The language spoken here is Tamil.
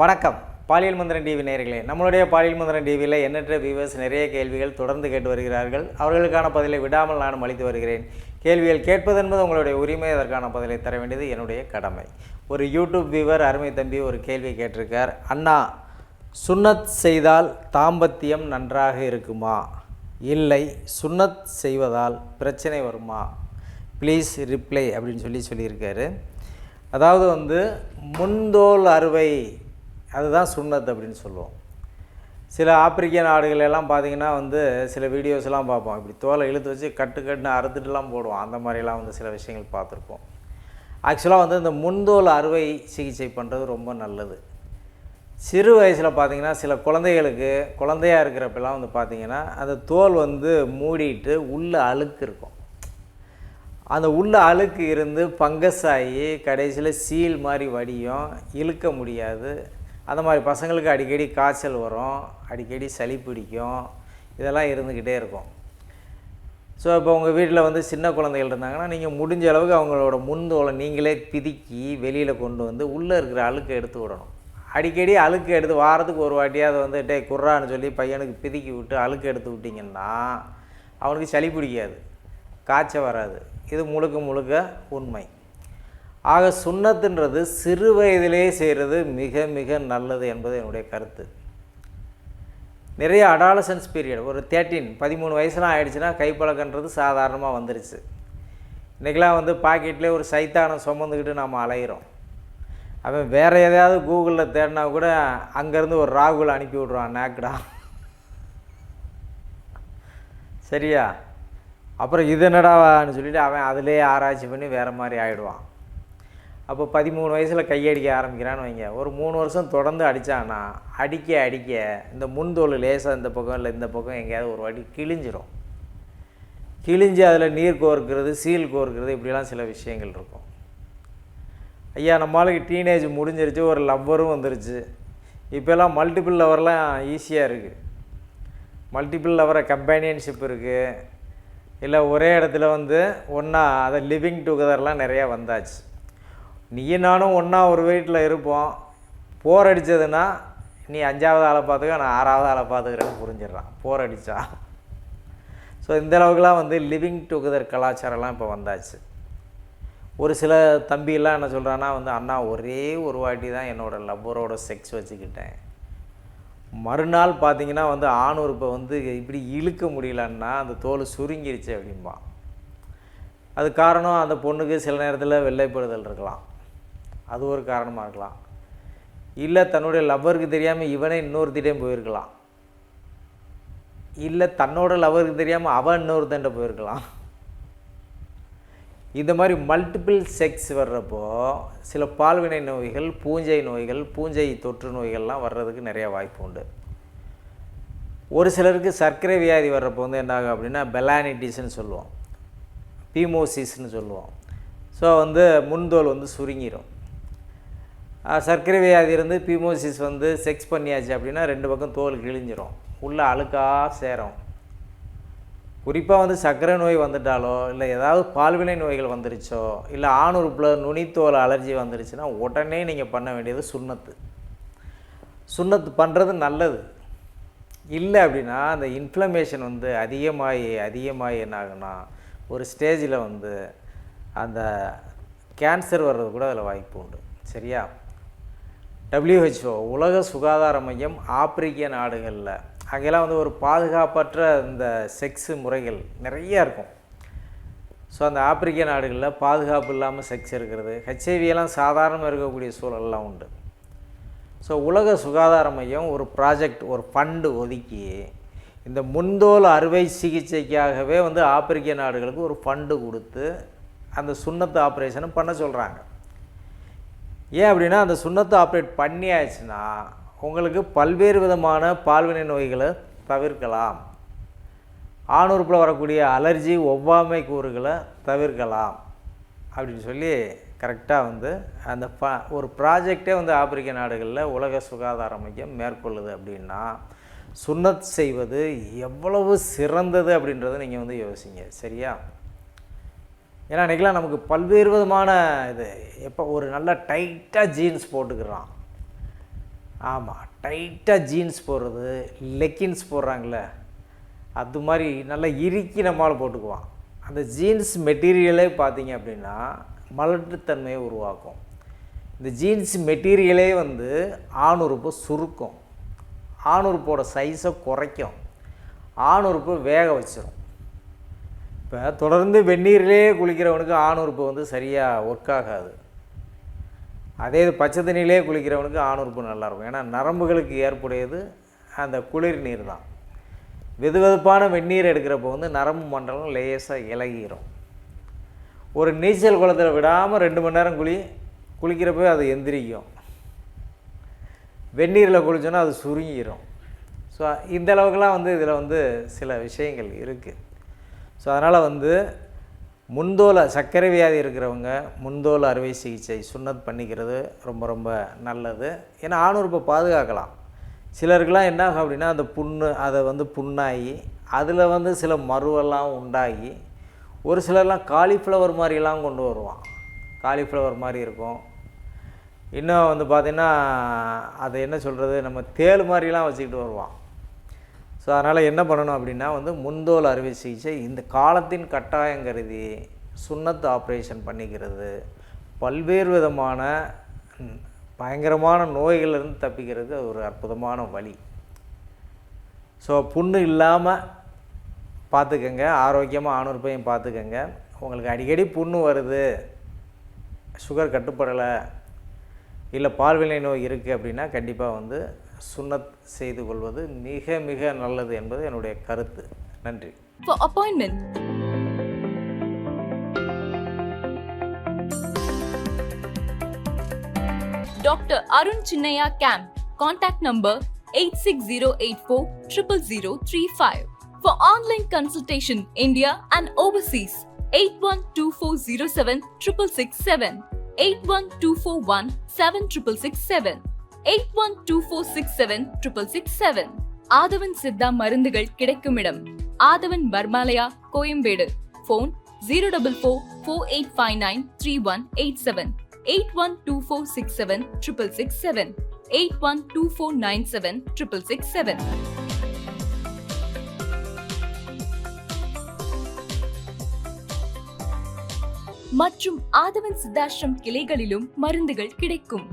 வணக்கம். பாலியல் மந்திரன் டிவி நேயர்களே, நம்மளுடைய பாலியல் மந்திரன் டிவியில் எண்ணற்ற வியூவர்ஸ் நிறைய கேள்விகள் தொடர்ந்து கேட்டு வருகிறார்கள். அவர்களுக்கான பதிலை விடாமல் நானும் அளித்து வருகிறேன். கேள்விகள் கேட்பது என்பது உங்களுடைய உரிமை, அதற்கான பதிலை தர வேண்டியது என்னுடைய கடமை. ஒரு யூடியூப் வியூவர் அருமை தம்பி ஒரு கேள்வி கேட்டிருக்கார். அண்ணா, சுன்னத் செய்தால் தாம்பத்தியம் நன்றாக இருக்குமா? இல்லை, சுன்னத் செய்வதால் பிரச்சனை வருமா? ப்ளீஸ் ரிப்ளை அப்படின்னு சொல்லியிருக்காரு. அதாவது முன்தோல் அறுவை, அதுதான் சுன்னத் அப்படின்னு சொல்லுவோம். சில ஆப்பிரிக்க நாடுகளெல்லாம் பார்த்திங்கன்னா சில வீடியோஸ்லாம் பார்ப்போம். இப்படி தோலை இழுத்து வச்சு கட்டுன்னு அறுத்துட்டுலாம் போடுவோம். அந்த மாதிரிலாம் சில விஷயங்கள் பார்த்துருப்போம். ஆக்சுவலாக இந்த முன்தோல் அறுவை சிகிச்சை பண்ணுறது ரொம்ப நல்லது. சிறு வயசில் பார்த்திங்கன்னா சில குழந்தைகளுக்கு குழந்தையாக இருக்கிறப்பெல்லாம் பார்த்திங்கன்னா அந்த தோல் மூடிட்டு உள்ள அழுக்கு இருக்கும். அந்த உள்ள அழுக்கு இருந்து ஃபங்கஸ் ஆகி கடைசியில் சீல் மாதிரி வடியும், இழுக்க முடியாது. அந்த மாதிரி பசங்களுக்கு அடிக்கடி காய்ச்சல் வரும், அடிக்கடி சளி பிடிக்கும், இதெல்லாம் இருந்துக்கிட்டே இருக்கும். ஸோ இப்போ உங்கள் வீட்டில் சின்ன குழந்தைகள் இருந்தாங்கன்னா நீங்கள் முடிஞ்ச அளவுக்கு அவங்களோட முன்தோலை நீங்களே பிதுக்கி வெளியில் கொண்டு உள்ளே இருக்கிற அழுக்கை எடுத்து விடணும். அடிக்கடி அழுக்கு எடுத்து வாரத்துக்கு ஒரு வாட்டியாவது டே குர்ரான்னு சொல்லி பையனுக்கு பிதுக்கி விட்டு அழுக்கு எடுத்து விட்டிங்கன்னா அவனுக்கு சளி பிடிக்காது, காய்ச்சல் வராது. இது முழுக்க முழுக்க உண்மை. ஆக சுன்னத்துன்றது சிறு வயதிலே செய்கிறது மிக மிக நல்லது என்பது என்னுடைய கருத்து. நிறைய அடாலசன்ஸ் பீரியட், ஒரு 13 வயசுலாம் ஆகிடுச்சுன்னா கைப்பழக்கன்றது சாதாரணமாக வந்துருச்சு. இன்றைக்கெலாம் பாக்கெட்லேயே ஒரு சைத்தானை சுமந்துக்கிட்டு நாம் அலைகிறோம். அவன் வேறு எதையாவது கூகுளில் தேடினா கூட அங்கேருந்து ஒரு ராகுல் அனுப்பி விட்ருவான், நேக்கடா. சரியா? அப்புறம் இது என்னடான்னு சொல்லிவிட்டு அவன் அதிலே ஆராய்ச்சி பண்ணி வேறு மாதிரி ஆகிடுவான். அப்போ 13 வயசில் கையடிக்க ஆரம்பிக்கிறான்னு வைங்க, ஒரு 3 வருஷம் தொடர்ந்து அடித்தான்னா அடிக்க இந்த முன்தோல் லேசாக இந்த பக்கம் இல்லை இந்த பக்கம் எங்கேயாவது ஒரு வாட்டி கிழிஞ்சிரும். கிழிஞ்சு அதில் நீர் கோர்க்கிறது, சீல் கோர்க்கிறது, இப்படிலாம் சில விஷயங்கள் இருக்கும். ஐயா, நம்மளுக்கு டீனேஜ் முடிஞ்சிருச்சு, ஒரு லவ்வரும் வந்துருச்சு. இப்போல்லாம் மல்டிபிள் லவர்லாம் ஈஸியாக இருக்குது. மல்டிபிள் லவரை கம்பேனியன்ஷிப் இருக்குது. இல்லை ஒரே இடத்துல ஒன்றா அதை லிவிங் டுகெதர்லாம் நிறையா வந்தாச்சு. நீயும் நானும் ஒன்றா ஒரு வீட்டில் இருப்போம். போர் அடித்ததுன்னா நீ 5ஆவது ஆளை பார்த்துக்க, நான் 6ஆவது ஆளை பார்த்துக்கிறேன்னு புரிஞ்சிடறான் போர் அடித்தா. ஸோ இந்தளவுக்குலாம் லிவிங் டுகெதர் கலாச்சாரம்லாம் இப்போ வந்தாச்சு. ஒரு சில தம்பியெல்லாம் என்ன சொல்கிறான்னா அண்ணா, ஒரே ஒரு வாட்டி தான் என்னோடய லவ்வரோட செக்ஸ் வச்சுக்கிட்டேன். மறுநாள் பார்த்திங்கன்னா ஆணுறுப்பை இப்படி இழுக்க முடியலன்னா அந்த தோல் சுருங்கிருச்சு அப்படின்பா. அது காரணம் அந்த பொண்ணுக்கு சில நேரத்தில் வெள்ளைப்படுதல் இருக்கலாம், அது ஒரு காரணமாக இருக்கலாம். இல்லை தன்னுடைய லவ்வருக்கு தெரியாமல் இவனே இன்னொருத்திட்டையும் போயிருக்கலாம். இல்லை தன்னோட லவ்வருக்கு தெரியாமல் அவன் இன்னொருத்தன்ட்ட போயிருக்கலாம். இந்த மாதிரி மல்டிபிள் செக்ஸ் வர்றப்போ சில பால்வினை நோய்கள், பூஞ்சை நோய்கள், பூஞ்சை தொற்று நோய்கள்லாம் வர்றதுக்கு நிறையா வாய்ப்பு உண்டு. ஒரு சிலருக்கு சர்க்கரை வியாதி வர்றப்போ என்னாகும் அப்படின்னா பெலானிட்டிஸ்ன்னு சொல்லுவோம், பீமோசிஸ்ன்னு சொல்லுவோம். ஸோ முன்தோல் சுருங்கிடும். சர்க்கரை வியாதி இருந்து பீமோசிஸ் செக்ஸ் பண்ணியாச்சு அப்படின்னா 2 பக்கம் தோல் கிழிஞ்சிரும், உள்ளே அழுக்காக சேரும். குறிப்பாக சர்க்கரை நோய் வந்துட்டாலோ இல்லை ஏதாவது பால்வினை நோய்கள் வந்துருச்சோ இல்லை ஆணுறுப்பில் நுனித்தோல் அலர்ஜி வந்துருச்சுன்னா உடனே நீங்கள் பண்ண வேண்டியது சுன்னத்து. சுன்னத்து பண்ணுறது நல்லது. இல்லை அப்படின்னா அந்த இன்ஃப்ளமேஷன் அதிகமாகி என்ன ஆகுனா ஒரு ஸ்டேஜில் அந்த கேன்சர் வர்றது கூட அதில் வாய்ப்பு உண்டு. சரியா? WHO உலக சுகாதார மையம் ஆப்பிரிக்க நாடுகளில் அங்கெல்லாம் ஒரு பாதுகாப்பற்ற இந்த செக்ஸு முறைகள் நிறையா இருக்கும். ஸோ அந்த ஆப்பிரிக்க நாடுகளில் பாதுகாப்பு இல்லாமல் செக்ஸ் இருக்கிறது, ஹெச்ஐவியெல்லாம் சாதாரணமாக இருக்கக்கூடிய சூழல்லாம் உண்டு. ஸோ உலக சுகாதார மையம் ஒரு ப்ராஜெக்ட், ஒரு ஃபண்டு ஒதுக்கி இந்த முன்தோல் அறுவை சிகிச்சைக்காகவே ஆப்பிரிக்க நாடுகளுக்கு ஒரு ஃபண்டு கொடுத்து அந்த சுன்னத்து ஆப்ரேஷனை பண்ண சொல்கிறாங்க. ஏன் அப்படின்னா அந்த சுன்னத்து ஆப்ரேட் பண்ணியாச்சுன்னா உங்களுக்கு பல்வேறு விதமான பால்வினை நோய்களை தவிர்க்கலாம், ஆணுறுப்பில் வரக்கூடிய அலர்ஜி, ஒவ்வாமை கூறுகளை தவிர்க்கலாம் அப்படின்னு சொல்லி கரெக்டாக அந்த ஒரு ப்ராஜெக்டே ஆப்பிரிக்க நாடுகளில் உலக சுகாதார மையம் மேற்கொள்ளுது. அப்படின்னா சுன்னத் செய்வது எவ்வளவு சிறந்தது அப்படின்றத நீங்கள் யோசிங்க. சரியா? ஏன்னா இன்றைக்கெலாம் நமக்கு பல்வேறு விதமான இது, எப்போ ஒரு நல்ல டைட்டாக ஜீன்ஸ் போட்டுக்கிறான், ஆமாம், டைட்டாக ஜீன்ஸ் போடுறது, லெக்கின்ஸ் போடுறாங்களே, அது மாதிரி நல்லா இறுக்கி நம்மளால் போட்டுக்குவான். அந்த ஜீன்ஸ் மெட்டீரியலே பார்த்திங்க அப்படின்னா மலட்டுத்தன்மையை உருவாக்கும். இந்த ஜீன்ஸ் மெட்டீரியலே வந்து ஆணுறுப்பை சுருக்கும், ஆணுறுப்போட சைஸை குறைக்கும், ஆணுறுப்பை வேக வச்சிடும். இப்போ தொடர்ந்து வெந்நீரிலே குளிக்கிறவனுக்கு ஆணுறுப்பு வந்து சரியாக ஒர்க் ஆகாது. அதே இது பச்சை தண்ணியிலே குளிக்கிறவனுக்கு ஆணுறுப்பு நல்லாயிருக்கும். ஏன்னா நரம்புகளுக்கு ஏற்புடையது அந்த குளிர் நீர் தான். வெதுவெதுப்பான வெந்நீர் எடுக்கிறப்போ வந்து நரம்பு மண்டலம் லேசாக இலகிரும். ஒரு நீச்சல் குளத்தில் விடாமல் 2 மணி நேரம் குளிக்கிறப்போ அது எந்திரிக்கும். வெந்நீரில் குளித்தோன்னா அது சுருங்கிடும். ஸோ இந்த அளவுக்குலாம் வந்து இதில் வந்து சில விஷயங்கள் இருக்குது. ஸோ அதனால் வந்து முன்தோல் சர்க்கரை வியாதி இருக்கிறவங்க முன்தோல் அறுவை சிகிச்சை சுன்னத் பண்ணிக்கிறது ரொம்ப ரொம்ப நல்லது. ஏன்னா ஆணுறுப்பை பாதுகாக்கலாம். சிலருக்கெலாம் என்ன ஆகும் அப்படின்னா அந்த அதை வந்து புண்ணாகி அதில் வந்து சில மருவெல்லாம் உண்டாகி ஒரு சிலர்லாம் காலிஃப்ளவர் மாதிரிலாம் கொண்டு வருவான். காலிஃப்ளவர் மாதிரி இருக்கும். இன்னும் வந்து பார்த்திங்கன்னா அதை என்ன சொல்கிறது, நம்ம தேள் மாதிரிலாம் வச்சுக்கிட்டு வருவான். ஸோ அதனால் என்ன பண்ணணும் அப்படின்னா வந்து முன்தோல் அறுவை சிகிச்சை இந்த காலத்தின் கட்டாயம் கருதி சுன்னத் ஆப்ரேஷன் பண்ணிக்கிறது பல்வேறு விதமான பயங்கரமான நோய்களிலிருந்து தப்பிக்கிறது அது ஒரு அற்புதமான வழி. ஸோ புண்ணு இல்லாமல் பார்த்துக்கங்க, ஆரோக்கியமாக ஆணுறுப்பையும் பார்த்துக்கங்க. உங்களுக்கு அடிக்கடி புண்ணு வருது, சுகர் கட்டுப்படலை, இல்லை பால்வினை நோய் இருக்குது அப்படின்னா கண்டிப்பாக வந்து சுன்னத் செய்து கொள்வது மிக மிக நல்லது என்பது என்னுடைய கருத்து. நன்றி. For appointment, Dr. Arun Chinnaya Camp. Contact number 8608400035. For online consultation, India and overseas, 8124076667, 8124176667, 8124676667. ஆதவன் சித்தா மருந்துகள் கிடைக்கும் இடம் ஆதவன் பர்மாலயா, கோயம்பேடு. phone 04448593187, 8124676667, 8124976667. மற்றும் ஆதவன் சித்தாஷ்ரம் கிளைகளிலும் மருந்துகள் கிடைக்கும்.